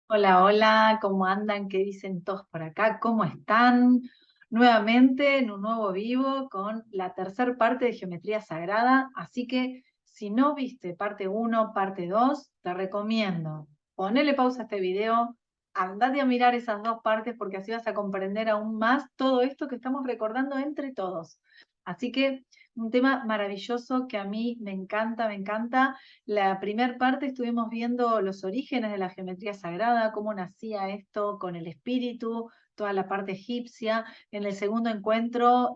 Hola, hola, ¿cómo andan? ¿Qué dicen todos por acá? ¿Cómo están? Nuevamente en un nuevo vivo con la tercera parte de Geometría Sagrada. Así que si no viste parte uno, parte 2, te recomiendo ponerle pausa a este video, andate a mirar esas dos partes porque así vas a comprender aún más todo esto que estamos recordando entre todos. Así que un tema maravilloso que a mí me encanta, me encanta. La primera parte estuvimos viendo los orígenes de la geometría sagrada, cómo nacía esto con el espíritu, toda la parte egipcia. En el segundo encuentro,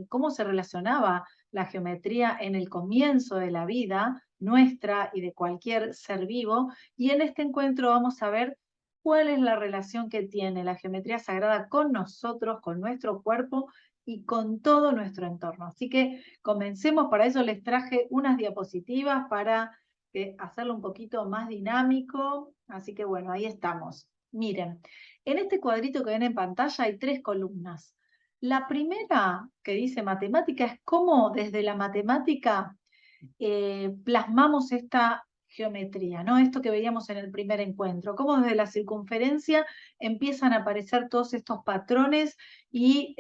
cómo se relacionaba la geometría en el comienzo de la vida nuestra y de cualquier ser vivo. Y en este encuentro vamos a ver cuál es la relación que tiene la geometría sagrada con nosotros, con nuestro cuerpo y con todo nuestro entorno. Así que comencemos. Para eso les traje unas diapositivas para hacerlo un poquito más dinámico. Así que bueno, ahí estamos. Miren, en este cuadrito que ven en pantalla hay tres columnas. La primera, que dice matemática, es cómo desde la matemática plasmamos esta geometría, ¿no? Esto que veíamos en el primer encuentro, cómo desde la circunferencia empiezan a aparecer todos estos patrones y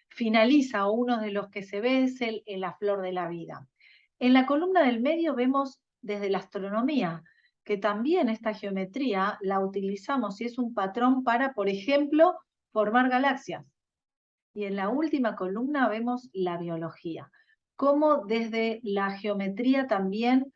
finaliza uno de los que se ve es la flor de la vida. En la columna del medio vemos desde la astronomía, que también esta geometría la utilizamos y es un patrón para, por ejemplo, formar galaxias. Y en la última columna vemos la biología, cómo desde la geometría también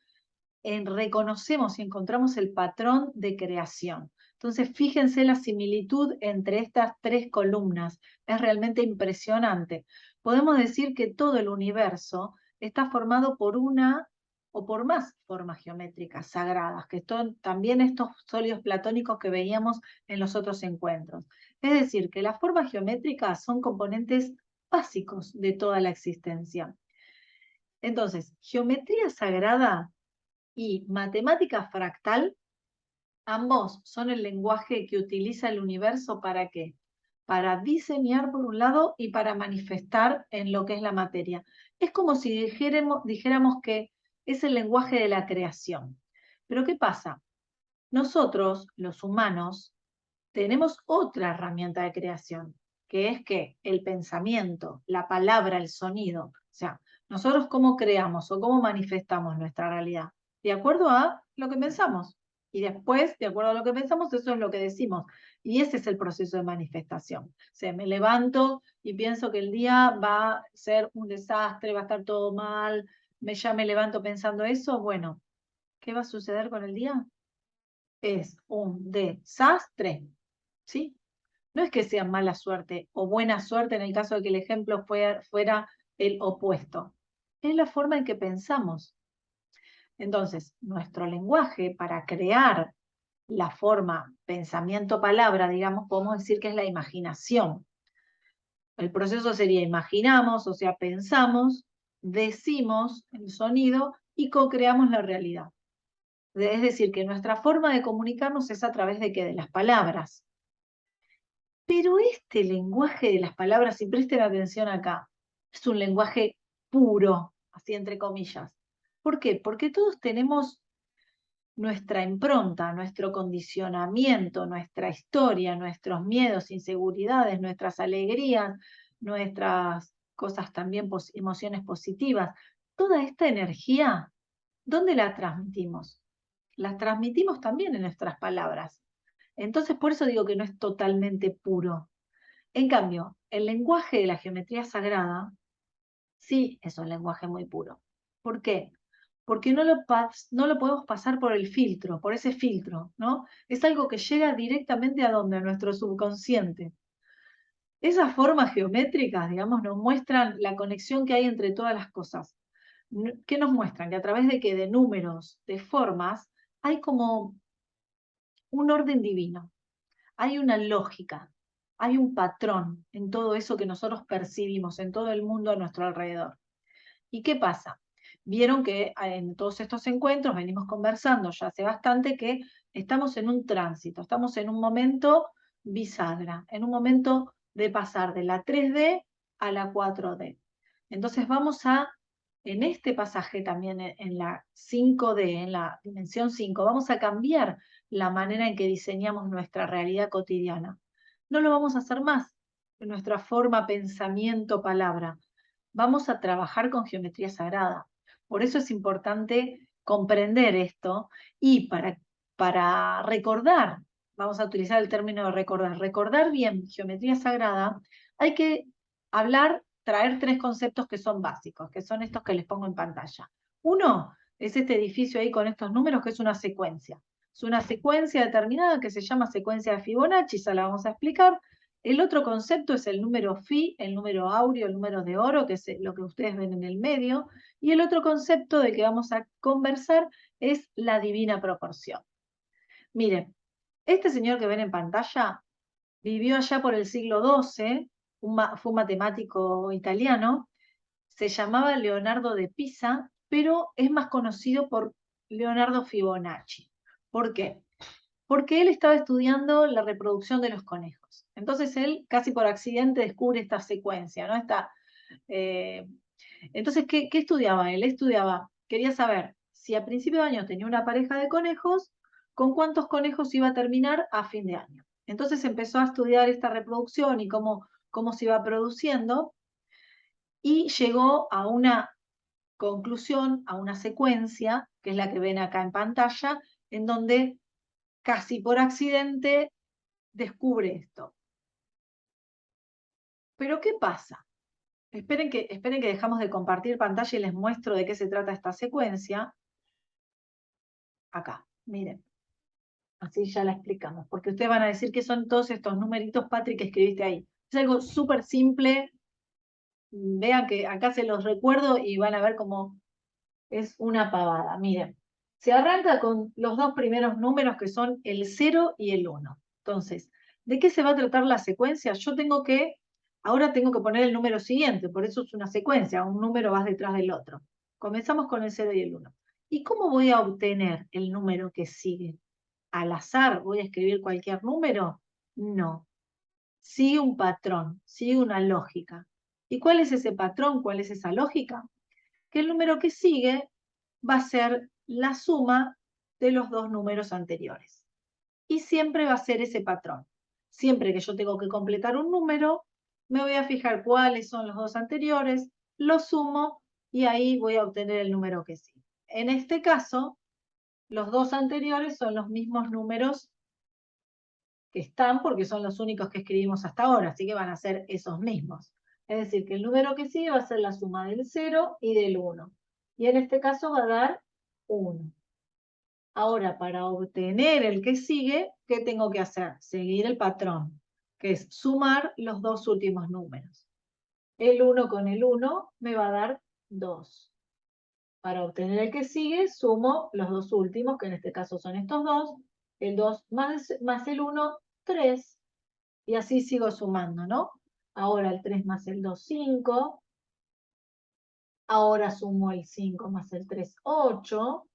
reconocemos y encontramos el patrón de creación. Entonces, fíjense la similitud entre estas tres columnas. Es realmente impresionante. Podemos decir que todo el universo está formado por una o por más formas geométricas sagradas, que son también estos sólidos platónicos que veíamos en los otros encuentros. Es decir, que las formas geométricas son componentes básicos de toda la existencia. Entonces, geometría sagrada y matemática fractal, ambos son el lenguaje que utiliza el universo ¿para qué? Para diseñar por un lado y para manifestar en lo que es la materia. Es como si dijéramos que es el lenguaje de la creación. Pero ¿qué pasa? Nosotros, los humanos, tenemos otra herramienta de creación, que es que el pensamiento, la palabra, el sonido. O sea, nosotros cómo creamos o cómo manifestamos nuestra realidad, de acuerdo a lo que pensamos. Y después, de acuerdo a lo que pensamos, eso es lo que decimos. Y ese es el proceso de manifestación. O sea, me levanto y pienso que el día va a ser un desastre, va a estar todo mal, ya me levanto pensando eso, bueno, ¿qué va a suceder con el día? Es un desastre, ¿sí? No es que sea mala suerte o buena suerte en el caso de que el ejemplo fuera el opuesto. Es la forma en que pensamos. Entonces, nuestro lenguaje para crear la forma pensamiento-palabra, digamos, podemos decir que es la imaginación. El proceso sería imaginamos, o sea, pensamos, decimos el sonido y co-creamos la realidad. Es decir, que nuestra forma de comunicarnos es a través de qué? De las palabras. Pero este lenguaje de las palabras, y presten atención acá, es un lenguaje puro, así entre comillas. ¿Por qué? Porque todos tenemos nuestra impronta, nuestro condicionamiento, nuestra historia, nuestros miedos, inseguridades, nuestras alegrías, nuestras cosas también, emociones positivas. Toda esta energía, ¿dónde la transmitimos? La transmitimos también en nuestras palabras. Entonces, por eso digo que no es totalmente puro. En cambio, el lenguaje de la geometría sagrada sí es un lenguaje muy puro. ¿Por qué? Porque no lo podemos pasar por el filtro, por ese filtro, ¿no? Es algo que llega directamente a donde, a nuestro subconsciente. Esas formas geométricas, digamos, nos muestran la conexión que hay entre todas las cosas. ¿Qué nos muestran? Que a través de que de números, de formas, hay como un orden divino, hay una lógica, hay un patrón en todo eso que nosotros percibimos, en todo el mundo a nuestro alrededor. ¿Y qué pasa? Vieron que en todos estos encuentros venimos conversando ya hace bastante que estamos en un tránsito, estamos en un momento bisagra, en un momento de pasar de la 3D a la 4D. Entonces vamos a en este pasaje también, en la 5D, en la dimensión 5, vamos a cambiar la manera en que diseñamos nuestra realidad cotidiana. No lo vamos a hacer más en nuestra forma, pensamiento, palabra. Vamos a trabajar con geometría sagrada. Por eso es importante comprender esto y para recordar, vamos a utilizar el término de recordar bien geometría sagrada, hay que traer tres conceptos que son básicos, que son estos que les pongo en pantalla. Uno es este edificio ahí con estos números, que es una secuencia. Es una secuencia determinada que se llama secuencia de Fibonacci, ya la vamos a explicar. El otro concepto es el número phi, el número áureo, el número de oro, que es lo que ustedes ven en el medio. Y el otro concepto del que vamos a conversar es la divina proporción. Miren, este señor que ven en pantalla vivió allá por el siglo XII, fue un matemático italiano, se llamaba Leonardo de Pisa, pero es más conocido por Leonardo Fibonacci. ¿Por qué? Porque él estaba estudiando la reproducción de los conejos. Entonces él casi por accidente descubre esta secuencia, ¿no? Entonces, ¿qué estudiaba él? Quería saber si a principio de año tenía una pareja de conejos, con cuántos conejos iba a terminar a fin de año. Entonces empezó a estudiar esta reproducción y cómo se iba produciendo, y llegó a una conclusión, a una secuencia, que es la que ven acá en pantalla, en donde casi por accidente descubre esto. Pero ¿qué pasa? Esperen que dejamos de compartir pantalla y les muestro de qué se trata esta secuencia. Acá, miren. Así ya la explicamos, porque ustedes van a decir que son todos estos numeritos, Patrick, que escribiste ahí. Es algo súper simple. Vean que acá se los recuerdo y van a ver cómo es una pavada. Miren, se arranca con los dos primeros números, que son el 0 y el 1. Entonces, ¿de qué se va a tratar la secuencia? Ahora tengo que poner el número siguiente, por eso es una secuencia, un número va detrás del otro. Comenzamos con el 0 y el 1. ¿Y cómo voy a obtener el número que sigue? ¿Al azar voy a escribir cualquier número? No. Sigue un patrón, sigue una lógica. ¿Y cuál es ese patrón? ¿Cuál es esa lógica? Que el número que sigue va a ser la suma de los dos números anteriores. Y siempre va a ser ese patrón. Siempre que yo tengo que completar un número, me voy a fijar cuáles son los dos anteriores, los sumo y ahí voy a obtener el número que sigue. En este caso, los dos anteriores son los mismos números que están, porque son los únicos que escribimos hasta ahora, así que van a ser esos mismos. Es decir, que el número que sigue va a ser la suma del 0 y del 1. Y en este caso va a dar 1. Ahora, para obtener el que sigue, ¿qué tengo que hacer? Seguir el patrón, que es sumar los dos últimos números. El 1 con el 1 me va a dar 2. Para obtener el que sigue, sumo los dos últimos, que en este caso son estos dos. El 2 más el 1, 3. Y así sigo sumando, ¿no? Ahora el 3 más el 2, 5. Ahora sumo el 5 más el 3, 8.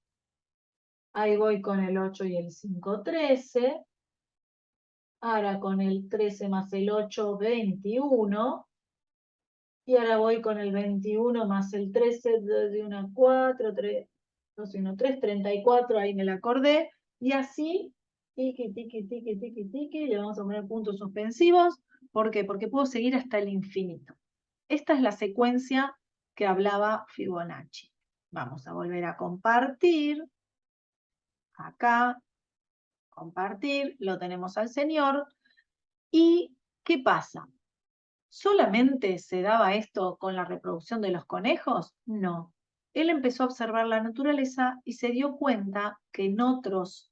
Ahí voy con el 8 y el 5, 13. Ahora con el 13 más el 8, 21. Y ahora voy con el 21 más el 13, 2 y 1, 4, 3, 2 y 1, 3, 34. Ahí me la acordé. Y así, tiki, tiki, tiki, tiki, tiki. Le vamos a poner puntos suspensivos. ¿Por qué? Porque puedo seguir hasta el infinito. Esta es la secuencia que hablaba Fibonacci. Vamos a volver a compartir. Acá, compartir, lo tenemos al señor. ¿Y qué pasa? ¿Solamente se daba esto con la reproducción de los conejos? No. Él empezó a observar la naturaleza y se dio cuenta que en otros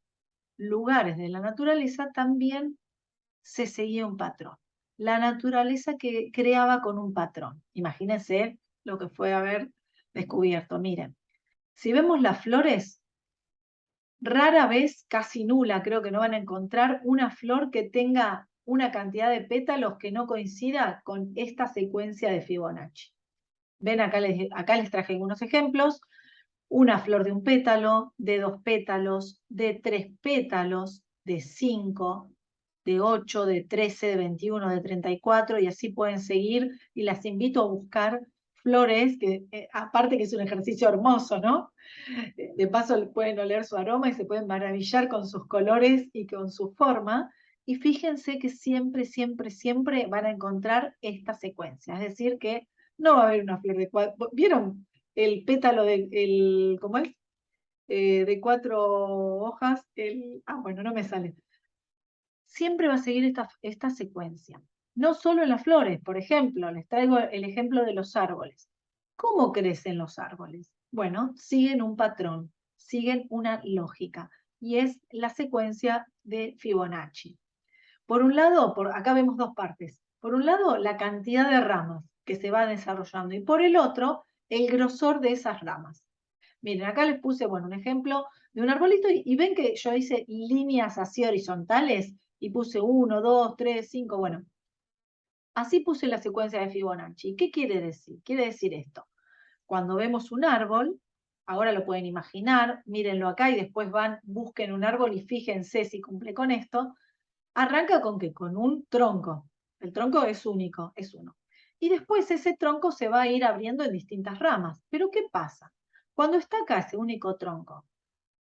lugares de la naturaleza también se seguía un patrón. La naturaleza que creaba con un patrón. Imagínense lo que fue haber descubierto. Miren, si vemos las flores, rara vez, casi nula, creo que no van a encontrar una flor que tenga una cantidad de pétalos que no coincida con esta secuencia de Fibonacci. Ven, acá les traje algunos ejemplos. Una flor de un pétalo, de 2 pétalos, de 3 pétalos, de 5, de 8, de 13, de 21, de 34, y así pueden seguir, y las invito a buscar flores, que aparte que es un ejercicio hermoso, ¿no? De paso pueden oler su aroma y se pueden maravillar con sus colores y con su forma. Y fíjense que siempre, siempre, siempre van a encontrar esta secuencia. Es decir, que no va a haber una flor de cuatro. ¿Vieron el pétalo ¿cómo es? De 4 hojas? Bueno, no me sale. Siempre va a seguir esta secuencia. No solo en las flores, por ejemplo, les traigo el ejemplo de los árboles. ¿Cómo crecen los árboles? Bueno, siguen un patrón, siguen una lógica, y es la secuencia de Fibonacci. Por un lado, acá vemos dos partes. Por un lado, la cantidad de ramas que se va desarrollando, y por el otro, el grosor de esas ramas. Miren, acá les puse, bueno, un ejemplo de un arbolito, y ven que yo hice líneas así horizontales, y puse 1, 2, 3, 5, bueno. Así puse la secuencia de Fibonacci. ¿Qué quiere decir? Quiere decir esto. Cuando vemos un árbol, ahora lo pueden imaginar, mírenlo acá y después busquen un árbol y fíjense si cumple con esto. Arranca con ¿qué? Con un tronco. El tronco es único, es uno. Y después ese tronco se va a ir abriendo en distintas ramas. Pero ¿qué pasa? Cuando está acá ese único tronco,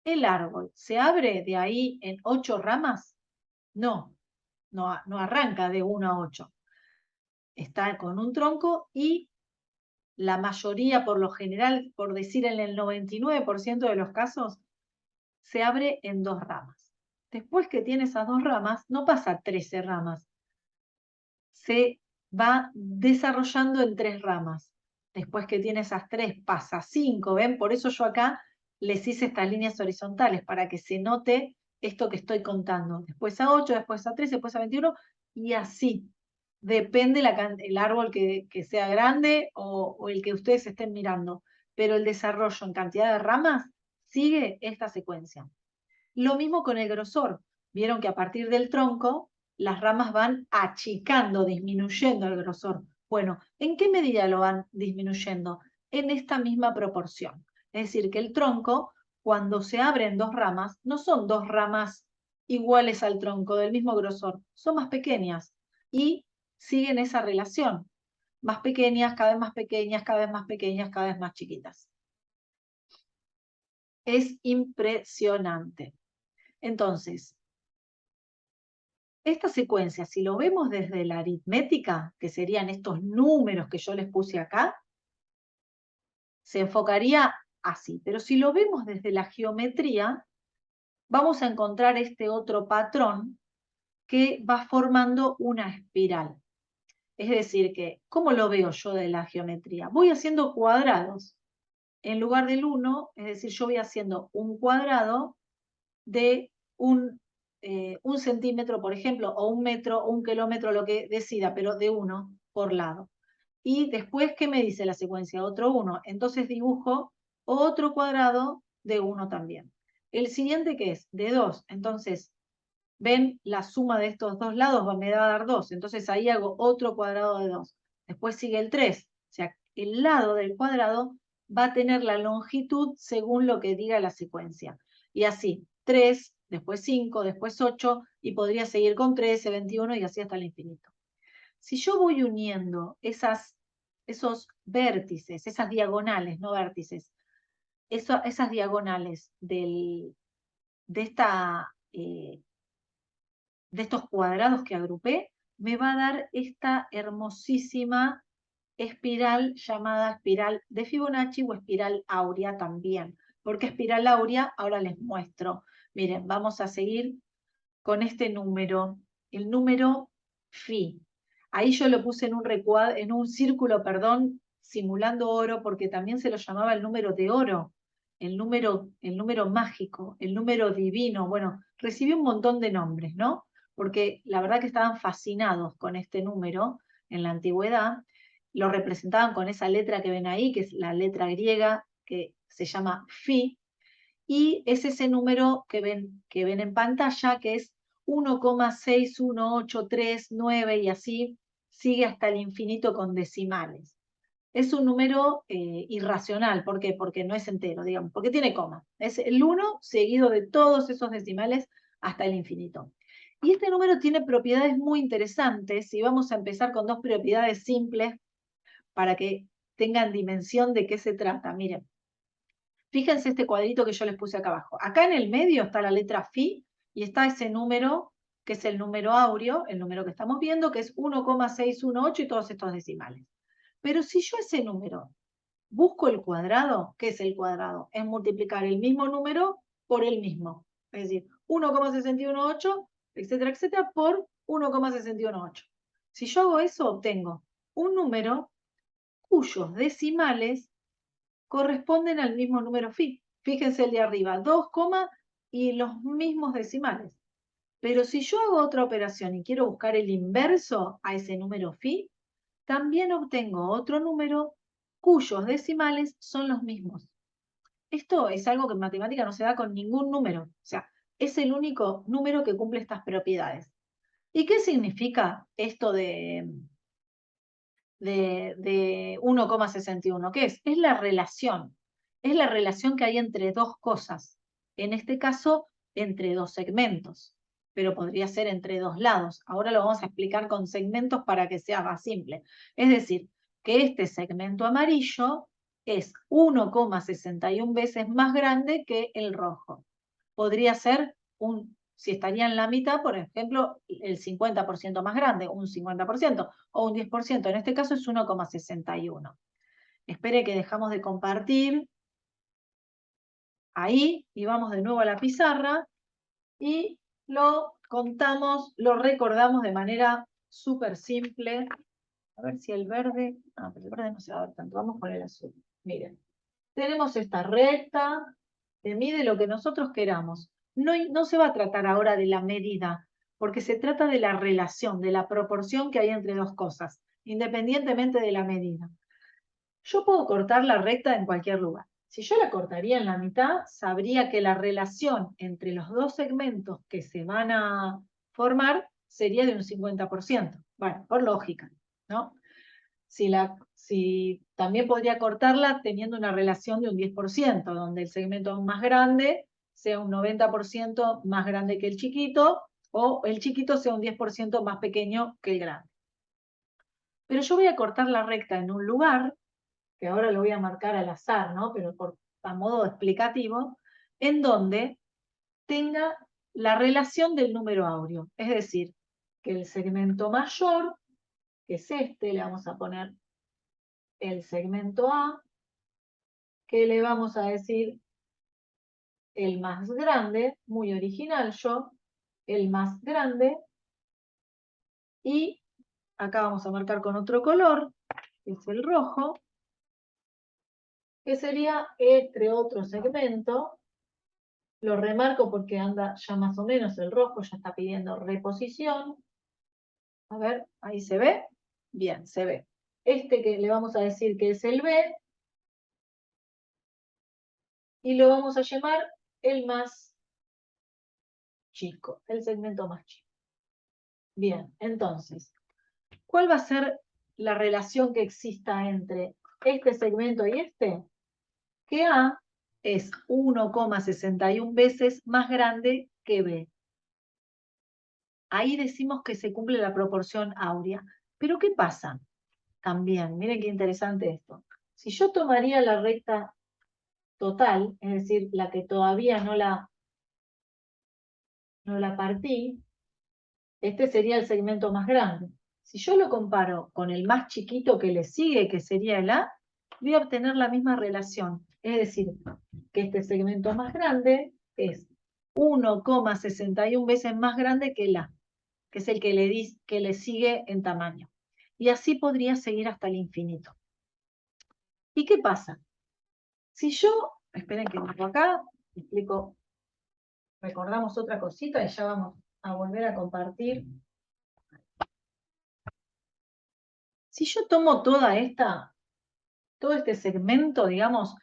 ¿el árbol se abre de ahí en 8 ramas? No, no arranca de 1 a 8. Está con un tronco y la mayoría, por lo general, por decir en el 99% de los casos, se abre en 2 ramas. Después que tiene esas 2 ramas, no pasa a 13 ramas, se va desarrollando en 3 ramas. Después que tiene esas 3, pasa a 5, ¿ven? Por eso yo acá les hice estas líneas horizontales, para que se note esto que estoy contando. Después a 8, después a 13, después a 21, y así. Depende el árbol que sea grande o el que ustedes estén mirando. Pero el desarrollo en cantidad de ramas sigue esta secuencia. Lo mismo con el grosor. Vieron que a partir del tronco, las ramas van achicando, disminuyendo el grosor. Bueno, ¿en qué medida lo van disminuyendo? En esta misma proporción. Es decir, que el tronco, cuando se abre en 2 ramas, no son 2 ramas iguales al tronco, del mismo grosor, son más pequeñas y siguen esa relación. Más pequeñas, cada vez más pequeñas, cada vez más pequeñas, cada vez más chiquitas. Es impresionante. Entonces, esta secuencia, si lo vemos desde la aritmética, que serían estos números que yo les puse acá, se enfocaría así. Pero si lo vemos desde la geometría, vamos a encontrar este otro patrón que va formando una espiral. Es decir, que, ¿cómo lo veo yo de la geometría? Voy haciendo cuadrados. En lugar del 1, es decir, yo voy haciendo un cuadrado de un centímetro, por ejemplo, o 1 metro, o 1 kilómetro, lo que decida, pero de 1 por lado. Y después, ¿qué me dice la secuencia? Otro 1. Entonces dibujo otro cuadrado de 1 también. El siguiente, ¿qué es? De 2. Entonces, ven, la suma de estos dos lados me va a dar 2. Entonces ahí hago otro cuadrado de 2. Después sigue el 3. O sea, el lado del cuadrado va a tener la longitud según lo que diga la secuencia. Y así, 3, después 5, después 8, y podría seguir con 13, 21 y así hasta el infinito. Si yo voy uniendo esos vértices, esas diagonales, no vértices, esas diagonales de estos cuadrados que agrupé, me va a dar esta hermosísima espiral llamada espiral de Fibonacci o espiral áurea también. ¿Por qué espiral áurea? Ahora les muestro. Miren, vamos a seguir con este número, el número Phi. Ahí yo lo puse en un círculo, perdón, simulando oro, porque también se lo llamaba el número de oro, el número mágico, el número divino. Bueno, recibió un montón de nombres, ¿no? Porque la verdad que estaban fascinados con este número en la antigüedad. Lo representaban con esa letra que ven ahí, que es la letra griega, que se llama Phi, y es ese número que ven en pantalla, que es 1,61839 y así sigue hasta el infinito con decimales. Es un número irracional. ¿Por qué? Porque no es entero, digamos, porque tiene coma. Es el 1 seguido de todos esos decimales hasta el infinito. Y este número tiene propiedades muy interesantes, y vamos a empezar con 2 propiedades simples para que tengan dimensión de qué se trata. Miren, fíjense este cuadrito que yo les puse acá abajo. Acá en el medio está la letra Fi y está ese número, que es el número áureo, el número que estamos viendo, que es 1,618 y todos estos decimales. Pero si yo ese número busco el cuadrado, ¿qué es el cuadrado? Es multiplicar el mismo número por el mismo. Es decir, 1,618, etcétera, etcétera, por 1,618. Si yo hago eso, obtengo un número cuyos decimales corresponden al mismo número phi. Fíjense el de arriba, 2, y los mismos decimales. Pero si yo hago otra operación y quiero buscar el inverso a ese número phi, también obtengo otro número cuyos decimales son los mismos. Esto es algo que en matemática no se da con ningún número. O sea, es el único número que cumple estas propiedades. ¿Y qué significa esto de 1,61? ¿Qué es? Es la relación. Es la relación que hay entre dos cosas. En este caso, entre dos segmentos. Pero podría ser entre dos lados. Ahora lo vamos a explicar con segmentos para que sea más simple. Es decir, que este segmento amarillo es 1,61 veces más grande que el rojo. Podría ser si estaría en la mitad, por ejemplo, el 50% más grande, un 50% o un 10%. En este caso es 1,61. Espere que dejamos de compartir. Ahí, y vamos de nuevo a la pizarra y lo contamos, lo recordamos de manera súper simple. A ver si el verde, pero el verde no se va a ver tanto, vamos con el azul. Miren, tenemos esta recta que mide lo que nosotros queramos. No se va a tratar ahora de la medida, porque se trata de la relación, de la proporción que hay entre dos cosas, independientemente de la medida. Yo puedo cortar la recta en cualquier lugar. Si yo la cortaría en la mitad, sabría que la relación entre los dos segmentos que se van a formar sería de un 50%. Bueno, por lógica, ¿no? Si también podría cortarla teniendo una relación de un 10%, donde el segmento más grande sea un 90% más grande que el chiquito, o el chiquito sea un 10% más pequeño que el grande. Pero yo voy a cortar la recta en un lugar, que ahora lo voy a marcar al azar, ¿no? Pero a modo explicativo, en donde tenga la relación del número áureo. Es decir, que el segmento mayor, que es este, le vamos a poner el segmento A, que le vamos a decir el más grande, muy original yo, el más grande, y acá vamos a marcar con otro color, que es el rojo, que sería este otro segmento. Lo remarco porque anda ya más o menos el rojo, ya está pidiendo reposición. A ver, ahí se ve. Bien, se ve. Este que le vamos a decir que es el B, y lo vamos a llamar el más chico, el segmento más chico. Bien, entonces, ¿cuál va a ser la relación que exista entre este segmento y este? Que A es 1,61 veces más grande que B. Ahí decimos que se cumple la proporción áurea. Pero ¿qué pasa? También, miren qué interesante esto. Si yo tomaría la recta total, es decir, la que todavía no la partí, este sería el segmento más grande. Si yo lo comparo con el más chiquito que le sigue, que sería el A, voy a obtener la misma relación. Es decir, que este segmento más grande es 1,61 veces más grande que el A, que es el que le sigue en tamaño. Y así podría seguir hasta el infinito. ¿Y qué pasa? Si yo, esperen que vengo acá, explico, recordamos otra cosita y ya vamos a volver a compartir. Si yo tomo todo este segmento, digamos,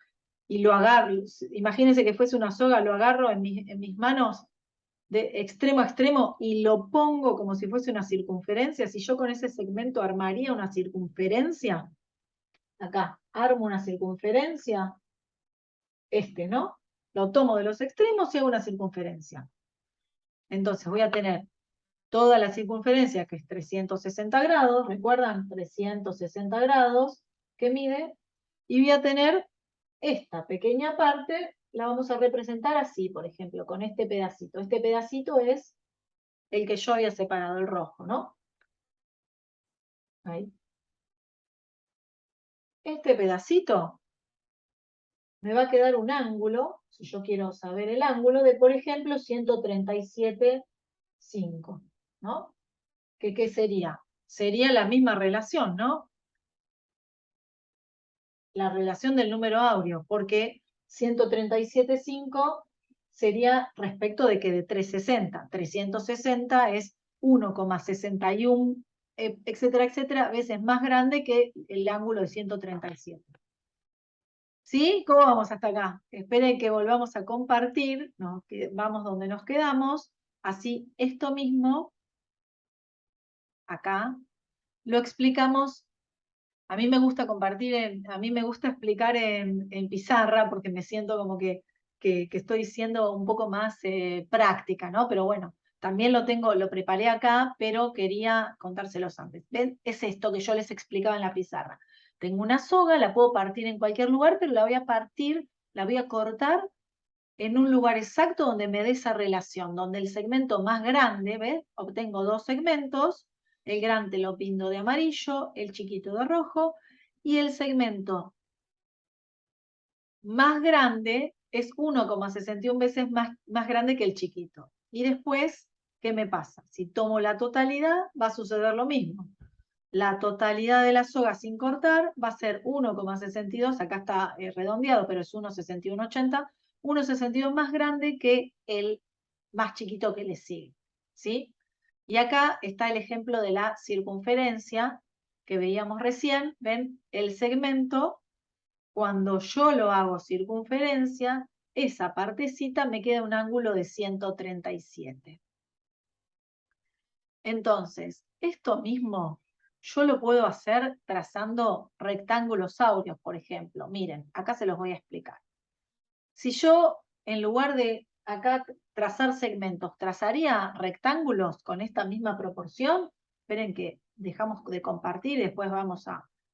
y lo agarro, imagínense que fuese una soga, lo agarro en mis manos de extremo a extremo y lo pongo como si fuese una circunferencia, si yo con ese segmento armaría una circunferencia, acá, armo una circunferencia, ¿no? Lo tomo de los extremos y hago una circunferencia. Entonces voy a tener toda la circunferencia, que es 360 grados, ¿recuerdan? 360 grados, que mide y voy a tener esta pequeña parte, la vamos a representar así, por ejemplo, con este pedacito. Este pedacito es el que yo había separado, el rojo, ¿no? Ahí. Este pedacito me va a quedar un ángulo, si yo quiero saber el ángulo, de, por ejemplo, 137,5, ¿no? ¿Qué sería? Sería la misma relación, ¿no? La relación del número áureo, porque 137,5 sería respecto de que de 360. 360 es 1,61, etcétera, etcétera, veces más grande que el ángulo de 137. ¿Sí? ¿Cómo vamos hasta acá? Esperen que volvamos a compartir, ¿no? Que vamos donde nos quedamos, así esto mismo, acá, lo explicamos. A mí me gusta compartir, a mí me gusta explicar en pizarra porque me siento como que estoy siendo un poco más práctica, ¿no? Pero bueno, también lo preparé acá, pero quería contárselos antes. ¿Ven? Es esto que yo les explicaba en la pizarra. Tengo una soga, la puedo partir en cualquier lugar, pero la voy a partir, la voy a cortar en un lugar exacto donde me dé esa relación, donde el segmento más grande, ¿ves? Obtengo dos segmentos, el grande lo pinto de amarillo, el chiquito de rojo, y el segmento más grande es 1,61 veces más grande que el chiquito. Y después, ¿qué me pasa? Si tomo la totalidad, va a suceder lo mismo. La totalidad de la soga sin cortar va a ser 1,62, acá está redondeado, pero es 1,6180, 1,62 más grande que el más chiquito que le sigue, ¿sí? Y acá está el ejemplo de la circunferencia que veíamos recién, ¿ven? El segmento, cuando yo lo hago circunferencia, esa partecita me queda un ángulo de 137. Entonces, esto mismo yo lo puedo hacer trazando rectángulos áureos, por ejemplo. Miren, acá se los voy a explicar. Si yo, en lugar de acá trazar segmentos, trazaría rectángulos con esta misma proporción, esperen que dejamos de compartir y después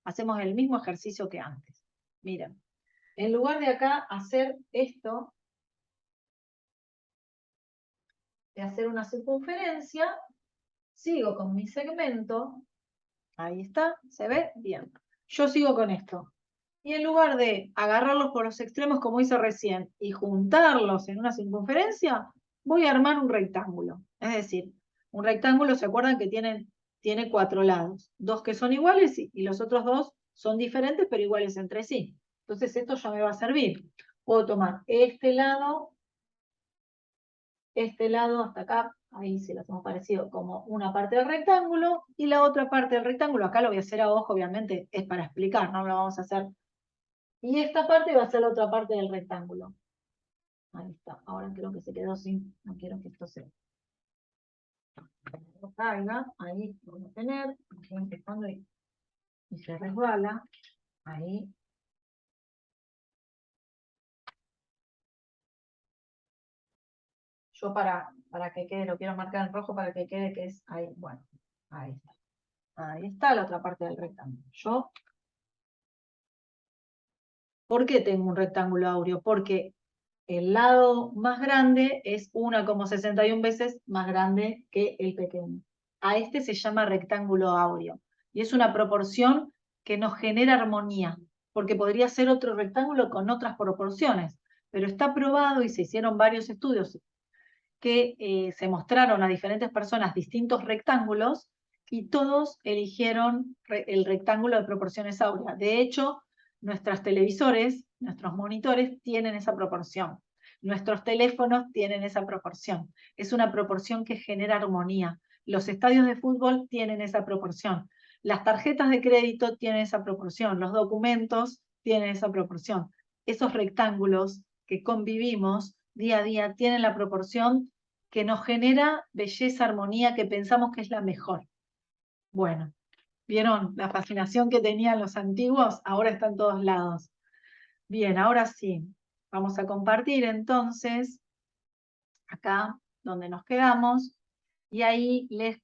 hacemos el mismo ejercicio que antes. Miren, en lugar de acá hacer esto, de hacer una circunferencia, sigo con mi segmento. Ahí está, ¿se ve? Bien. Yo sigo con esto. Y en lugar de agarrarlos por los extremos como hice recién y juntarlos en una circunferencia, voy a armar un rectángulo. Es decir, un rectángulo, ¿se acuerdan que tiene 4 lados? Dos que son iguales y los otros dos son diferentes pero iguales entre sí. Entonces esto ya me va a servir. Puedo tomar este lado hasta acá, ahí se lo hacemos parecido como una parte del rectángulo, y la otra parte del rectángulo, acá lo voy a hacer a ojo, obviamente, es para explicar, no lo vamos a hacer. Y esta parte va a ser la otra parte del rectángulo. Ahí está, ahora creo que se quedó sin, no quiero que esto se caiga, ahí lo voy a tener, estoy empezando y se resbala, ahí. Yo para que quede, lo quiero marcar en rojo para que quede que es ahí, bueno, ahí está. Ahí está la otra parte del rectángulo. ¿Por qué tengo un rectángulo áureo? Porque el lado más grande es 1,61 veces más grande que el pequeño. A este se llama rectángulo áureo. Y es una proporción que nos genera armonía, porque podría ser otro rectángulo con otras proporciones. Pero está probado y se hicieron varios estudios que se mostraron a diferentes personas distintos rectángulos y todos eligieron el rectángulo de proporciones áureas. De hecho, nuestros televisores, nuestros monitores tienen esa proporción. Nuestros teléfonos tienen esa proporción. Es una proporción que genera armonía. Los estadios de fútbol tienen esa proporción. Las tarjetas de crédito tienen esa proporción. Los documentos tienen esa proporción. Esos rectángulos que convivimos día a día tienen la proporción que nos genera belleza, armonía, que pensamos que es la mejor. Bueno, ¿vieron la fascinación que tenían los antiguos? Ahora está en todos lados. Bien, ahora sí. Vamos a compartir entonces acá donde nos quedamos y ahí les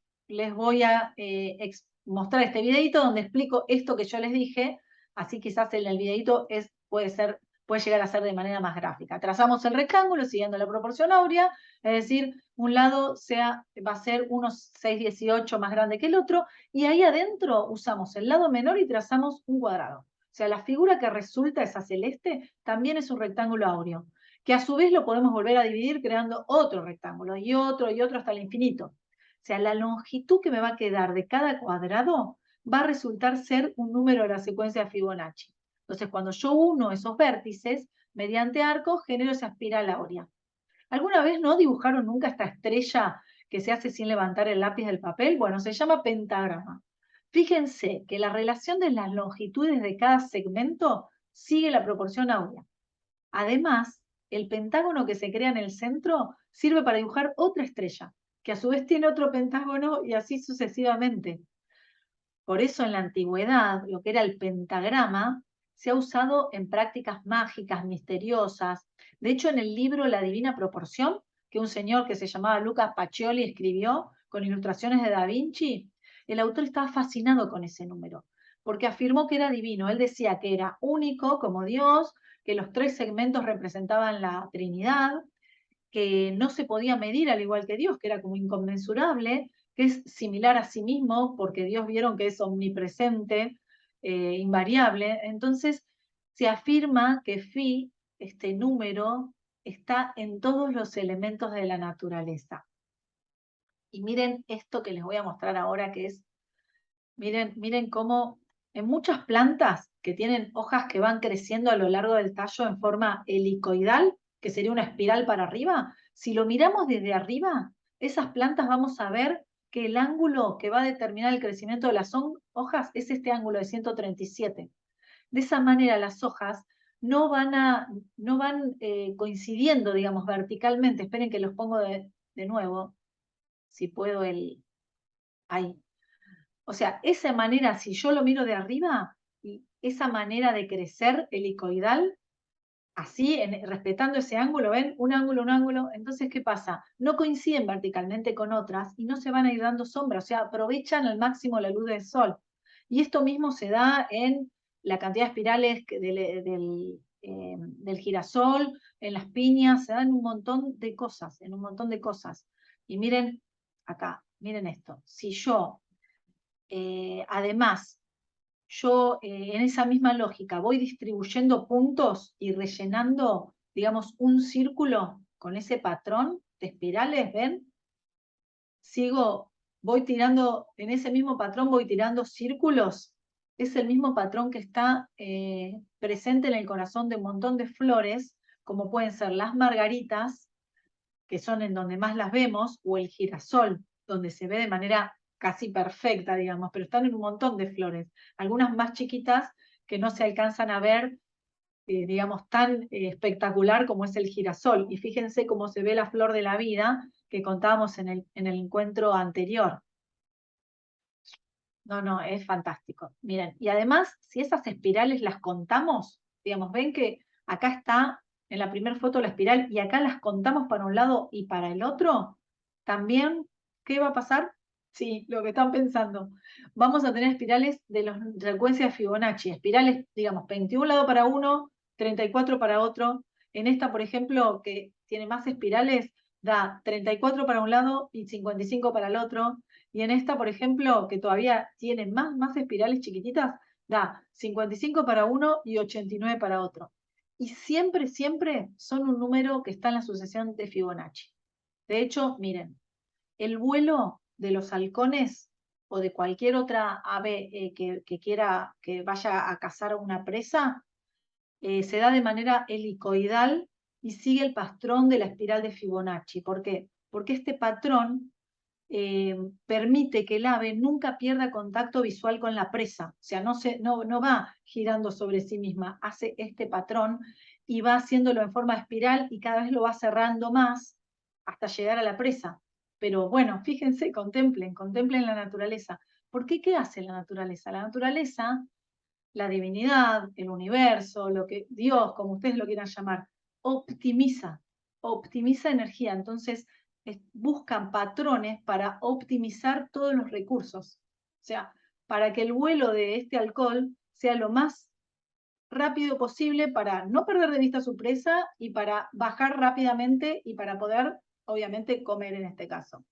voy a mostrar este videito donde explico esto que yo les dije Así quizás en el videito puede llegar a ser de manera más gráfica. Trazamos el rectángulo siguiendo la proporción áurea, es decir, un lado va a ser unos 6,18 más grande que el otro, y ahí adentro usamos el lado menor y trazamos un cuadrado. O sea, la figura que resulta, esa celeste, también es un rectángulo áureo, que a su vez lo podemos volver a dividir creando otro rectángulo, y otro hasta el infinito. O sea, la longitud que me va a quedar de cada cuadrado va a resultar ser un número de la secuencia de Fibonacci. Entonces, cuando yo uno esos vértices, mediante arcos, genero esa espiral áurea. ¿Alguna vez no dibujaron nunca esta estrella que se hace sin levantar el lápiz del papel? Bueno, se llama pentagrama. Fíjense que la relación de las longitudes de cada segmento sigue la proporción áurea. Además, el pentágono que se crea en el centro sirve para dibujar otra estrella, que a su vez tiene otro pentágono y así sucesivamente. Por eso en la antigüedad, lo que era el pentagrama se ha usado en prácticas mágicas, misteriosas. De hecho, en el libro La Divina Proporción, que un señor que se llamaba Lucas Pacioli escribió con ilustraciones de Da Vinci, el autor estaba fascinado con ese número, porque afirmó que era divino. Él decía que era único como Dios, que los 3 segmentos representaban la Trinidad, que no se podía medir al igual que Dios, que era como inconmensurable, que es similar a sí mismo, porque Dios vieron que es omnipresente, invariable. Entonces, se afirma que Phi, este número, está en todos los elementos de la naturaleza. Y miren esto que les voy a mostrar ahora, que es, miren cómo en muchas plantas que tienen hojas que van creciendo a lo largo del tallo en forma helicoidal, que sería una espiral para arriba, si lo miramos desde arriba, esas plantas vamos a ver que el ángulo que va a determinar el crecimiento de las hojas es este ángulo de 137. De esa manera las hojas no van coincidiendo, digamos, verticalmente. Esperen que los pongo de nuevo, si puedo ahí. O sea, esa manera, si yo lo miro de arriba, y esa manera de crecer helicoidal, así, respetando ese ángulo, ¿ven? Un ángulo. Entonces, ¿qué pasa? No coinciden verticalmente con otras y no se van a ir dando sombra, o sea, aprovechan al máximo la luz del sol. Y esto mismo se da en la cantidad de espirales del girasol, en las piñas, se dan un montón de cosas, en un montón de cosas. Y miren acá, miren esto. Si yo además, yo en esa misma lógica voy distribuyendo puntos y rellenando, digamos, un círculo con ese patrón de espirales, ¿ven? Voy tirando, en ese mismo patrón voy tirando círculos. Es el mismo patrón que está presente en el corazón de un montón de flores, como pueden ser las margaritas, que son en donde más las vemos, o el girasol, donde se ve de manera casi perfecta, digamos, pero están en un montón de flores, algunas más chiquitas que no se alcanzan a ver, digamos, tan espectacular como es el girasol. Y fíjense cómo se ve la flor de la vida que contábamos en el encuentro anterior. No, es fantástico. Miren, y además, si esas espirales las contamos, digamos, ven que acá está en la primera foto la espiral y acá las contamos para un lado y para el otro, también, ¿qué va a pasar? Sí, lo que están pensando. Vamos a tener espirales de la secuencia de Fibonacci, espirales, digamos, 21 lado para uno, 34 para otro. En esta, por ejemplo, que tiene más espirales, da 34 para un lado y 55 para el otro. Y en esta, por ejemplo, que todavía tiene más espirales chiquititas, da 55 para uno y 89 para otro. Y siempre son un número que está en la sucesión de Fibonacci. De hecho, miren, el vuelo de los halcones o de cualquier otra ave que quiera, que vaya a cazar una presa, se da de manera helicoidal y sigue el patrón de la espiral de Fibonacci. ¿Por qué? Porque este patrón permite que el ave nunca pierda contacto visual con la presa, o sea, no va girando sobre sí misma, hace este patrón y va haciéndolo en forma de espiral y cada vez lo va cerrando más hasta llegar a la presa. Pero bueno, fíjense, contemplen la naturaleza. ¿Por qué? ¿Qué hace la naturaleza? La naturaleza, la divinidad, el universo, lo que Dios, como ustedes lo quieran llamar, optimiza, optimiza energía. Entonces, buscan patrones para optimizar todos los recursos. O sea, para que el vuelo de este alcohol sea lo más rápido posible para no perder de vista su presa y para bajar rápidamente y para poder, obviamente, comer en este caso.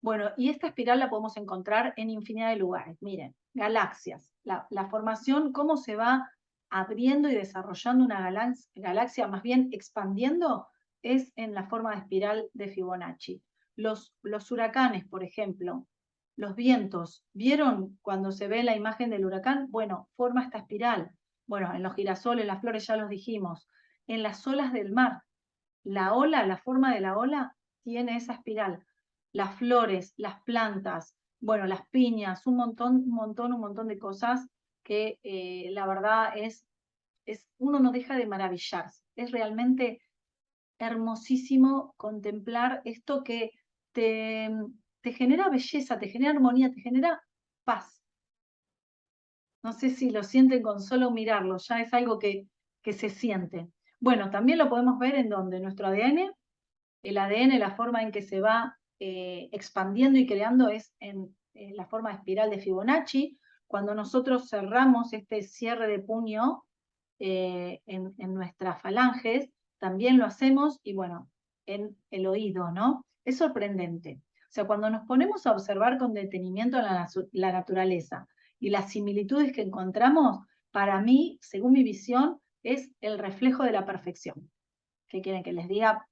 Bueno, y esta espiral la podemos encontrar en infinidad de lugares. Miren, galaxias, la formación, cómo se va abriendo y desarrollando una galaxia, más bien expandiendo, es en la forma de espiral de Fibonacci. Los huracanes, por ejemplo, los vientos, ¿vieron cuando se ve la imagen del huracán? Bueno, forma esta espiral. Bueno, en los girasoles, las flores ya los dijimos. En las olas del mar, la ola, la forma de la ola, tiene esa espiral. Las flores, las plantas, bueno, las piñas, un montón de cosas que la verdad uno no deja de maravillarse. Es realmente hermosísimo contemplar esto que te, te genera belleza, te genera armonía, te genera paz. No sé si lo sienten con solo mirarlo, ya es algo que se siente. Bueno, también lo podemos ver en donde nuestro ADN, el ADN, la forma en que se va expandiendo y creando es en la forma de espiral de Fibonacci. Cuando nosotros cerramos este cierre de puño en nuestras falanges, también lo hacemos y bueno, en el oído, ¿no? Es sorprendente. O sea, cuando nos ponemos a observar con detenimiento la naturaleza y las similitudes que encontramos, para mí, según mi visión, es el reflejo de la perfección. ¿Qué quieren que les diga?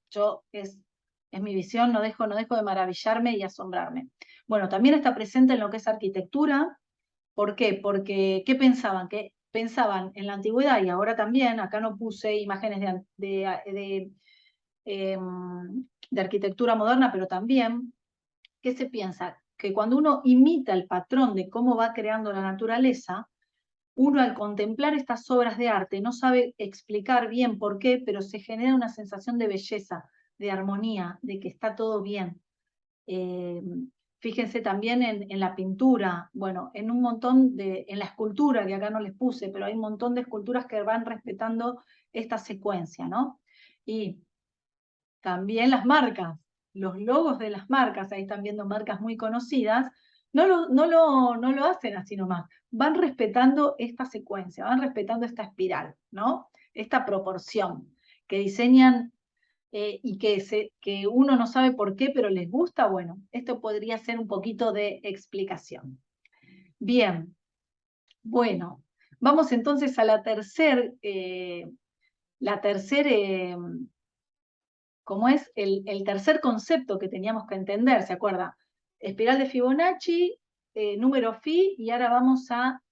Es mi visión, no dejo de maravillarme y asombrarme. Bueno, también está presente en lo que es arquitectura. ¿Por qué? Porque, ¿qué pensaban? Que pensaban en la antigüedad y ahora también, acá no puse imágenes de arquitectura moderna, pero también, ¿qué se piensa? Que cuando uno imita el patrón de cómo va creando la naturaleza, uno al contemplar estas obras de arte no sabe explicar bien por qué, pero se genera una sensación de belleza, de armonía, de que está todo bien. Eh, Fíjense también en la pintura, bueno, en la escultura, que acá no les puse, pero hay un montón de esculturas que van respetando esta secuencia, ¿no? Y también las marcas, los logos de las marcas, ahí están viendo marcas muy conocidas, no lo hacen así nomás, van respetando esta secuencia, van respetando esta espiral, ¿no? Esta proporción que diseñan y que uno no sabe por qué, pero les gusta, bueno, esto podría ser un poquito de explicación. Bien, bueno, vamos entonces a la tercer como es el tercer concepto que teníamos que entender, ¿se acuerda? Espiral de Fibonacci, número phi, y ahora vamos a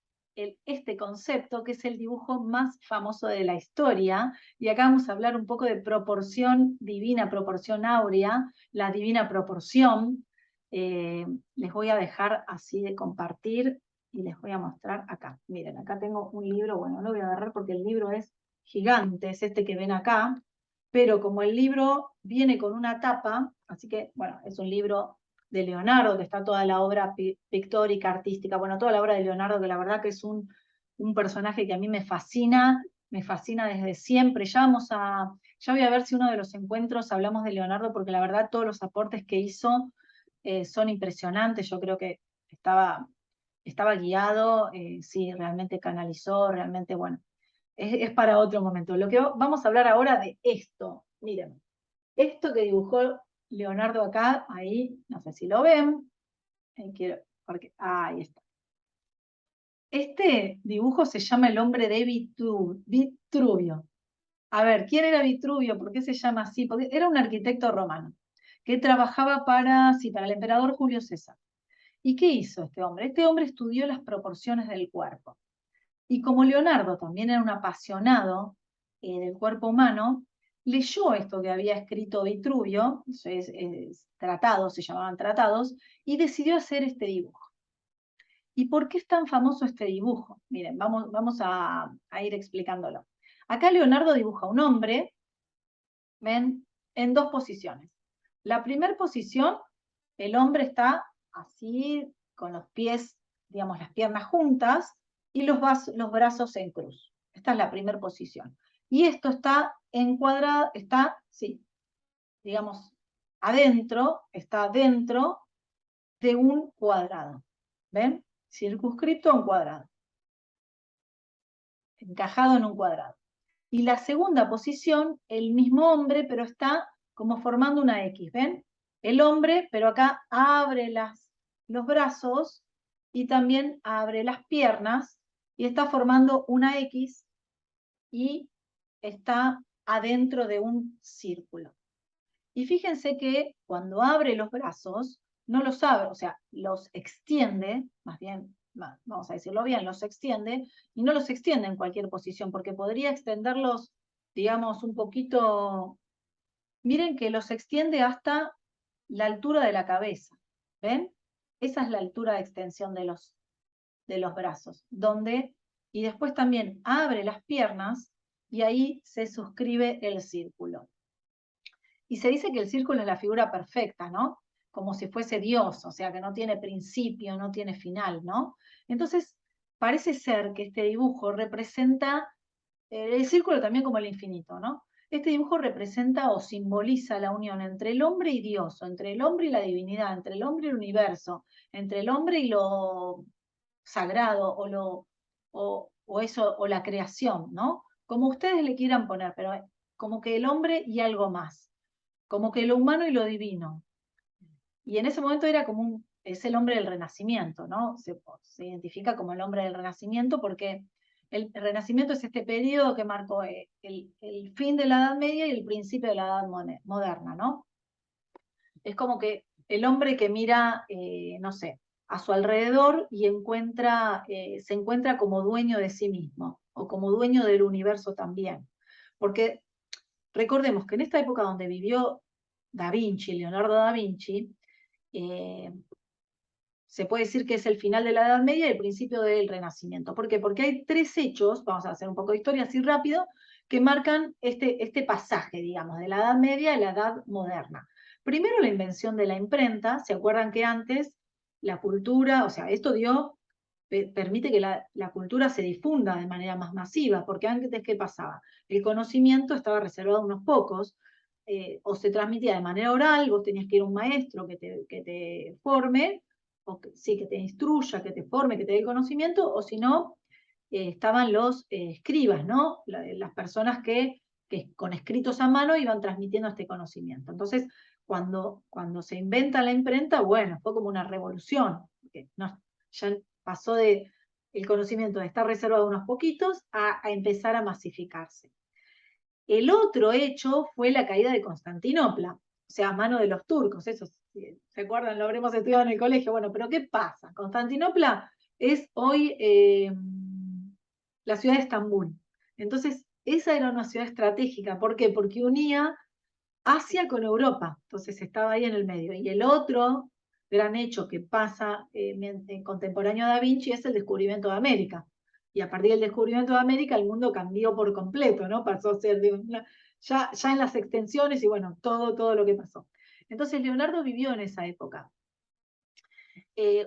este concepto que es el dibujo más famoso de la historia, y acá vamos a hablar un poco de proporción divina, proporción áurea, la divina proporción. Les voy a dejar así de compartir y les voy a mostrar acá. Miren, acá tengo un libro, bueno, no lo voy a agarrar porque el libro es gigante, es este que ven acá, pero como el libro viene con una tapa, así que, bueno, es un libro de Leonardo, que está toda la obra pictórica, artística, bueno, toda la obra de Leonardo, que la verdad que es un personaje que a mí me fascina desde siempre. Ya voy a ver si uno de los encuentros hablamos de Leonardo, porque la verdad todos los aportes que hizo son impresionantes. Yo creo que estaba guiado, sí, realmente canalizó, realmente, bueno, es para otro momento. Lo que vamos a hablar ahora de esto. Miren, esto que dibujó Leonardo acá, ahí, no sé si lo ven. Ahí está. Este dibujo se llama El hombre de Vitruvio. A ver, ¿quién era Vitruvio? ¿Por qué se llama así? Porque era un arquitecto romano que trabajaba para el emperador Julio César. ¿Y qué hizo este hombre? Este hombre estudió las proporciones del cuerpo. Y como Leonardo también era un apasionado del cuerpo humano, leyó esto que había escrito Vitruvio, tratados, se llamaban tratados, y decidió hacer este dibujo. ¿Y por qué es tan famoso este dibujo? Miren, vamos a ir explicándolo. Acá Leonardo dibuja un hombre, ven, en dos posiciones. La primera posición, el hombre está así, con los pies, digamos, las piernas juntas y los brazos en cruz. Esta es la primera posición. Y esto está encuadrado, sí, digamos, está dentro de un cuadrado. ¿Ven? Circunscripto a un cuadrado. encajado en un cuadrado. Y la segunda posición, el mismo hombre, pero está como formando una X, ¿ven? El hombre, pero acá abre los brazos y también abre las piernas y está formando una X y está adentro de un círculo. Y fíjense que cuando abre los brazos, no los abre, o sea, los extiende, más bien, vamos a decirlo bien, los extiende, y no los extiende en cualquier posición, porque podría extenderlos, digamos, un poquito. Miren que los extiende hasta la altura de la cabeza, ¿ven? Esa es la altura de extensión de los brazos, y después también abre las piernas, y ahí se suscribe el círculo. Y se dice que el círculo es la figura perfecta, ¿no? Como si fuese Dios, o sea, que no tiene principio, no tiene final, ¿no? Entonces, parece ser que este dibujo representa el círculo también como el infinito, ¿no? Este dibujo representa o simboliza la unión entre el hombre y Dios, o entre el hombre y la divinidad, entre el hombre y el universo, entre el hombre y lo sagrado, o la creación, ¿no? Como ustedes le quieran poner, pero como que el hombre y algo más, como que lo humano y lo divino. Y en ese momento era como es el hombre del Renacimiento, ¿no? Se identifica como el hombre del Renacimiento porque el Renacimiento es este periodo que marcó el fin de la Edad Media y el principio de la Edad Moderna, ¿no? Es como que el hombre que mira, no sé, a su alrededor y se encuentra como dueño de sí mismo o como dueño del universo también. Porque recordemos que en esta época donde vivió Da Vinci, Leonardo da Vinci, eh, se puede decir que es el final de la Edad Media y el principio del Renacimiento. ¿Por qué? Porque hay tres hechos, vamos a hacer un poco de historia así rápido, que marcan este pasaje, digamos, de la Edad Media a la Edad Moderna. Primero, la invención de la imprenta. ¿Se acuerdan que antes la cultura, o sea, esto permite que la cultura se difunda de manera más masiva, porque antes, ¿qué pasaba? El conocimiento estaba reservado a unos pocos, o se transmitía de manera oral, vos tenías que ir a un maestro que te forme, sí, que te instruya, que te forme, que te dé el conocimiento, o si no, estaban los escribas, ¿no? Las personas que con escritos a mano iban transmitiendo este conocimiento. Entonces, cuando se inventa la imprenta, bueno, fue como una revolución, porque ya pasó el conocimiento de estar reservado a unos poquitos a empezar a masificarse. El otro hecho fue la caída de Constantinopla, o sea, a mano de los turcos. Eso, ¿se acuerdan? Lo habremos estudiado en el colegio. Bueno, pero ¿qué pasa? Constantinopla es hoy la ciudad de Estambul. Entonces, esa era una ciudad estratégica. ¿Por qué? Porque unía Asia con Europa. Entonces estaba ahí en el medio. Y el otro gran hecho que pasa en contemporáneo a Da Vinci es el descubrimiento de América. Y a partir del descubrimiento de América el mundo cambió por completo, ¿no? Pasó a ser ya en las extensiones y bueno, todo lo que pasó. Entonces Leonardo vivió en esa época.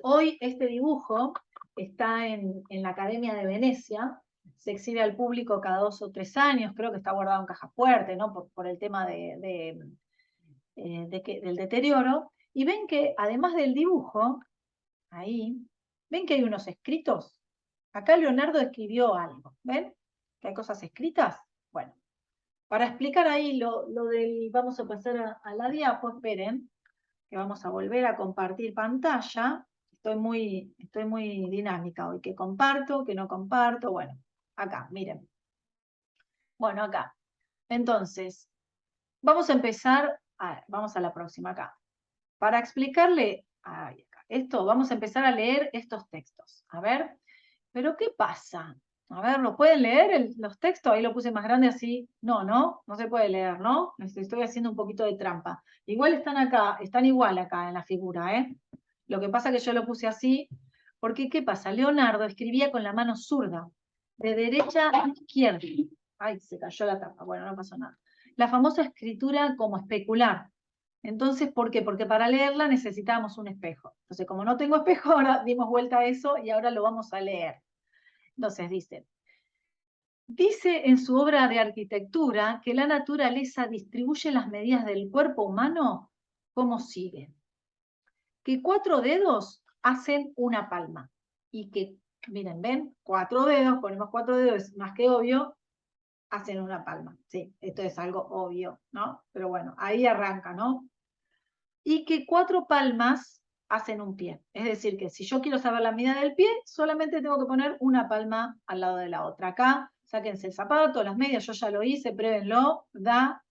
Hoy este dibujo está en la Academia de Venecia, se exhibe al público cada 2 o 3 años, creo que está guardado en caja fuerte, ¿no? Por el tema del deterioro, y ven que además del dibujo, ahí, ven que hay unos escritos. Acá Leonardo escribió algo, ¿ven? Que hay cosas escritas. Bueno, para explicar ahí vamos a pasar a la diapo, esperen, que vamos a volver a compartir pantalla. Estoy muy dinámica hoy, que comparto, que no comparto, bueno, acá, miren. Bueno, acá. Entonces, vamos a empezar, vamos a la próxima acá. Para explicarle esto, vamos a empezar a leer estos textos. A ver, pero ¿qué pasa? A ver, ¿lo pueden leer los textos? Ahí lo puse más grande así. No se puede leer, ¿no? Estoy haciendo un poquito de trampa. Igual están acá, están igual acá en la figura, ¿eh? Lo que pasa es que yo lo puse así, porque ¿qué pasa? Leonardo escribía con la mano zurda, de derecha a izquierda. Ay, se cayó la tapa. Bueno, no pasó nada. La famosa escritura como especular. Entonces, ¿por qué? Porque para leerla necesitábamos un espejo. Entonces, como no tengo espejo, ahora dimos vuelta a eso y ahora lo vamos a leer. Entonces, dice en su obra de arquitectura que la naturaleza distribuye las medidas del cuerpo humano como sigue. Que 4 dedos hacen una palma y que Miren, ¿ven? 4 dedos, ponemos 4 dedos, es más que obvio, hacen una palma. Sí, esto es algo obvio, ¿no? Pero bueno, ahí arranca, ¿no? Y que 4 palmas hacen un pie. Es decir, que si yo quiero saber la medida del pie, solamente tengo que poner una palma al lado de la otra. Acá, sáquense el zapato, las medias, yo ya lo hice, pruébenlo, da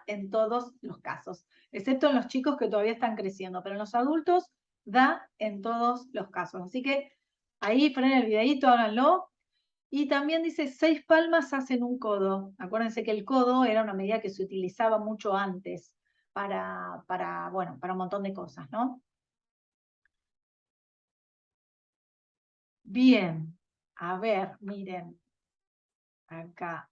en todos los casos, excepto en los chicos que todavía están creciendo, pero en los adultos da en todos los casos. Así que ahí frenen el videíto, háganlo. Y también dice 6 palmas hacen un codo. Acuérdense que el codo era una medida que se utilizaba mucho antes bueno, para un montón de cosas, ¿no? Bien, a ver, miren, acá.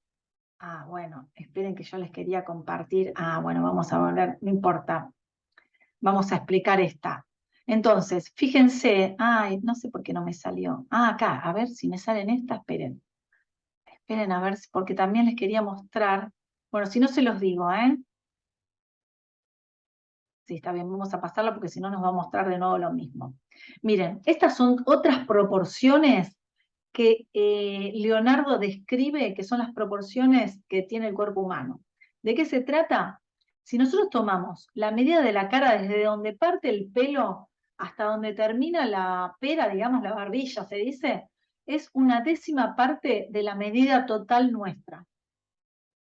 Bueno, esperen que yo les quería compartir. Bueno, vamos a volver, no importa. Vamos a explicar esta. Entonces, fíjense, no sé por qué no me salió. Acá, a ver si me salen estas, esperen. Esperen a ver, porque también les quería mostrar. Bueno, si no se los digo, ¿eh? Sí, está bien, vamos a pasarla porque si no nos va a mostrar de nuevo lo mismo. Miren, estas son otras proporciones que Leonardo describe, que son las proporciones que tiene el cuerpo humano. ¿De qué se trata? Si nosotros tomamos la medida de la cara desde donde parte el pelo hasta donde termina la pera, digamos la barbilla, se dice, es una décima parte de la medida total nuestra,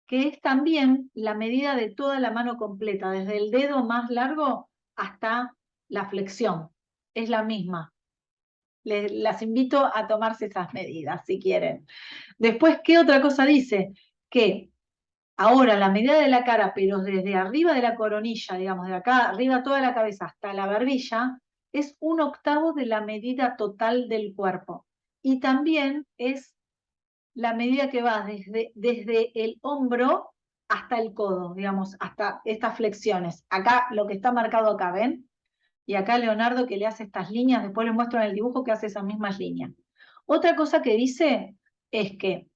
que es también la medida de toda la mano completa, desde el dedo más largo hasta la flexión. Es la misma. Las invito a tomarse esas medidas si quieren. Después, ¿qué otra cosa dice? Que ahora la medida de la cara, pero desde arriba de la coronilla, digamos, de acá arriba toda la cabeza hasta la barbilla, es 1/8 de la medida total del cuerpo. Y también es la medida que va desde el hombro hasta el codo, digamos, hasta estas flexiones. Acá, lo que está marcado acá, ¿ven? Y acá Leonardo que le hace estas líneas, después les muestro en el dibujo que hace esas mismas líneas. Otra cosa que dice es que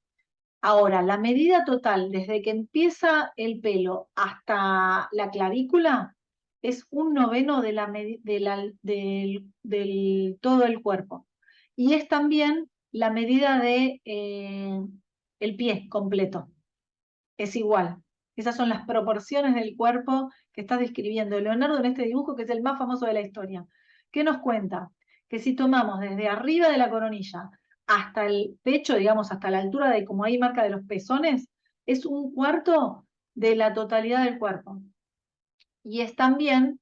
ahora la medida total desde que empieza el pelo hasta la clavícula es 1/9 del todo el cuerpo. Y es también la medida de el pie completo. Es igual. Esas son las proporciones del cuerpo que está describiendo Leonardo en este dibujo, que es el más famoso de la historia. ¿Qué nos cuenta? Que si tomamos desde arriba de la coronilla hasta el pecho, digamos, hasta la altura de, como ahí marca de los pezones, es 1/4 de la totalidad del cuerpo. Y es también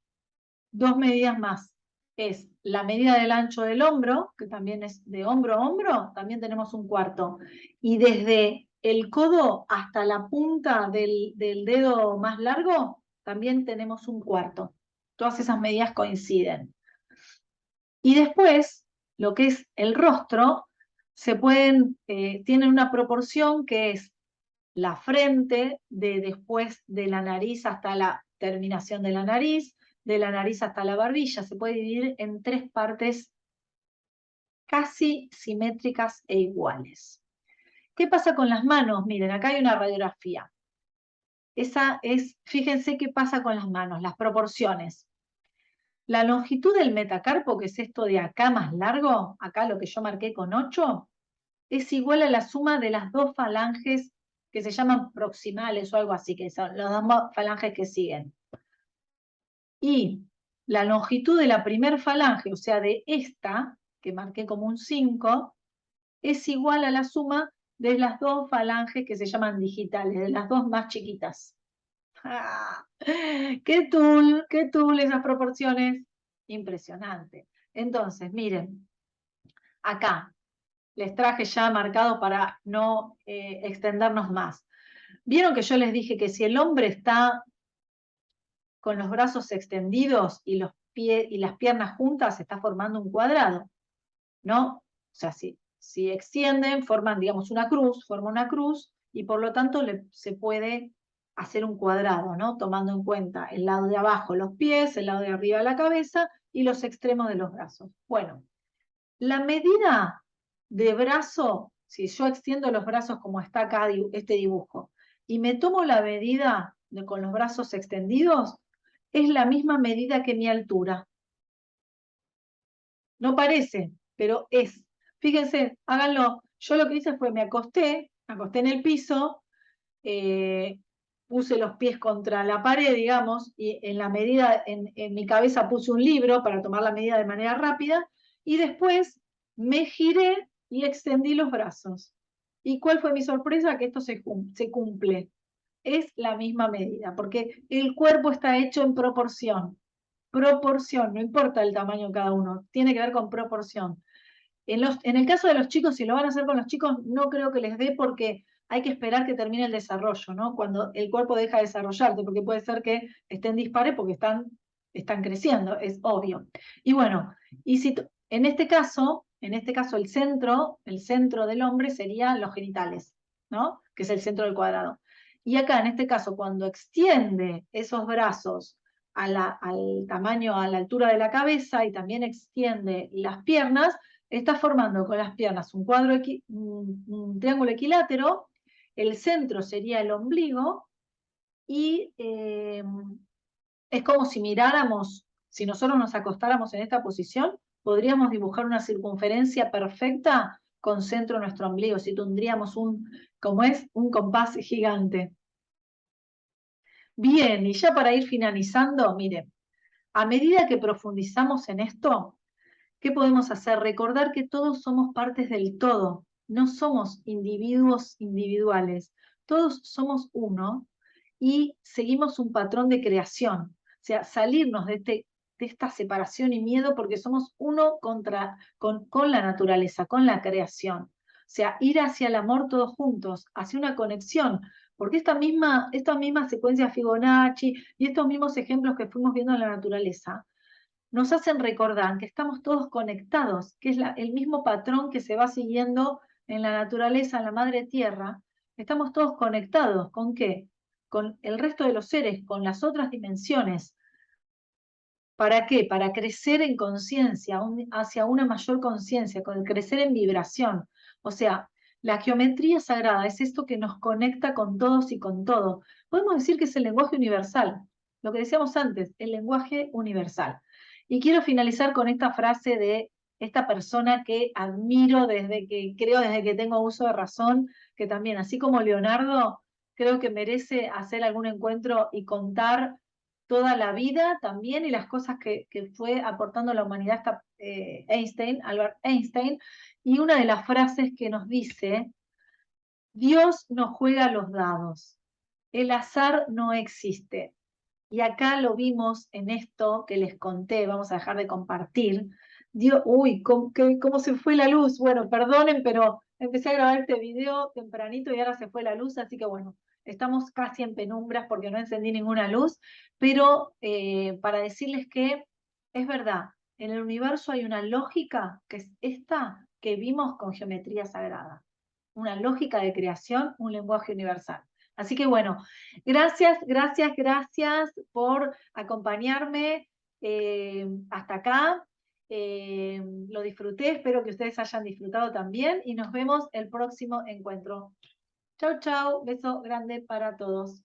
2 medidas más. Es la medida del ancho del hombro, que también es de hombro a hombro, también tenemos 1/4. Y desde el codo hasta la punta del dedo más largo, también tenemos 1/4. Todas esas medidas coinciden. Y después, lo que es el rostro, tienen una proporción que es la frente, después de la nariz hasta la terminación de la nariz hasta la barbilla, se puede dividir en 3 partes casi simétricas e iguales. ¿Qué pasa con las manos? Miren, acá hay una radiografía. Fíjense qué pasa con las manos, las proporciones. La longitud del metacarpo, que es esto de acá más largo, acá lo que yo marqué con 8, es igual a la suma de las 2 falanges que se llaman proximales o algo así, que son las 2 falanges que siguen. Y la longitud de la primer falange, o sea, de esta, que marqué como un 5, es igual a la suma de las 2 falanges que se llaman digitales, de las 2 más chiquitas. ¡Ah! ¡Qué tool esas proporciones! Impresionante. Entonces, miren, acá les traje ya marcado para no extendernos más. ¿Vieron que yo les dije que si el hombre está con los brazos extendidos y los pies y las piernas juntas, se está formando un cuadrado? ¿No? O sea, si extienden, forman, digamos, forma una cruz, y por lo tanto se puede hacer un cuadrado, ¿no? Tomando en cuenta el lado de abajo los pies, el lado de arriba la cabeza y los extremos de los brazos. Bueno, la medida de brazo, si yo extiendo los brazos como está acá este dibujo, y me tomo la medida con los brazos extendidos, es la misma medida que mi altura. No parece, pero es. Fíjense, háganlo. Yo lo que hice fue me acosté en el piso, puse los pies contra la pared, digamos, y en la medida, en mi cabeza puse un libro para tomar la medida de manera rápida, y después me giré y extendí los brazos. ¿Y cuál fue mi sorpresa? Que esto se cumple. Es la misma medida, porque el cuerpo está hecho en proporción. Proporción, no importa el tamaño de cada uno, tiene que ver con proporción. En el caso de los chicos, si lo van a hacer con los chicos, no creo que les dé porque hay que esperar que termine el desarrollo, ¿no? Cuando el cuerpo deja de desarrollarse, porque puede ser que estén dispares porque están creciendo, es obvio. Y bueno, y si en este caso el centro del hombre serían los genitales, ¿no? Que es el centro del cuadrado. Y acá, en este caso, cuando extiende esos brazos al tamaño, a la altura de la cabeza y también extiende las piernas, está formando con las piernas un triángulo equilátero, el centro sería el ombligo y es como si miráramos, si nosotros nos acostáramos en esta posición, podríamos dibujar una circunferencia perfecta con centro en nuestro ombligo, si tendríamos un compás gigante. Bien, y ya para ir finalizando, miren, a medida que profundizamos en esto, ¿qué podemos hacer? Recordar que todos somos partes del todo, no somos individuos individuales, todos somos uno y seguimos un patrón de creación, o sea, salirnos de esta separación y miedo porque somos uno con la naturaleza, con la creación. O sea, ir hacia el amor todos juntos, hacia una conexión, porque esta misma secuencia Fibonacci y estos mismos ejemplos que fuimos viendo en la naturaleza, nos hacen recordar que estamos todos conectados, que es el mismo patrón que se va siguiendo en la naturaleza, en la madre tierra. Estamos todos conectados. ¿Con qué? Con el resto de los seres, con las otras dimensiones. ¿Para qué? Para crecer en conciencia, hacia una mayor conciencia, con crecer en vibración. O sea, la geometría sagrada es esto que nos conecta con todos y con todo. Podemos decir que es el lenguaje universal, lo que decíamos antes, el lenguaje universal. Y quiero finalizar con esta frase de esta persona que admiro desde que tengo uso de razón, que también, así como Leonardo, creo que merece hacer algún encuentro y contar toda la vida también y las cosas que fue aportando a la humanidad hasta Albert Einstein, y una de las frases que nos dice: Dios no juega los dados, el azar no existe. Y acá lo vimos en esto que les conté, vamos a dejar de compartir. Dios, uy, ¿cómo se fue la luz? Bueno, perdonen, pero empecé a grabar este video tempranito y ahora se fue la luz, así que bueno, estamos casi en penumbras porque no encendí ninguna luz, pero para decirles que es verdad, en el universo hay una lógica que es esta que vimos con geometría sagrada, una lógica de creación, un lenguaje universal. Así que bueno, gracias, gracias, gracias por acompañarme hasta acá. Lo disfruté, espero que ustedes hayan disfrutado también y nos vemos el próximo encuentro. Chau, chau, beso grande para todos.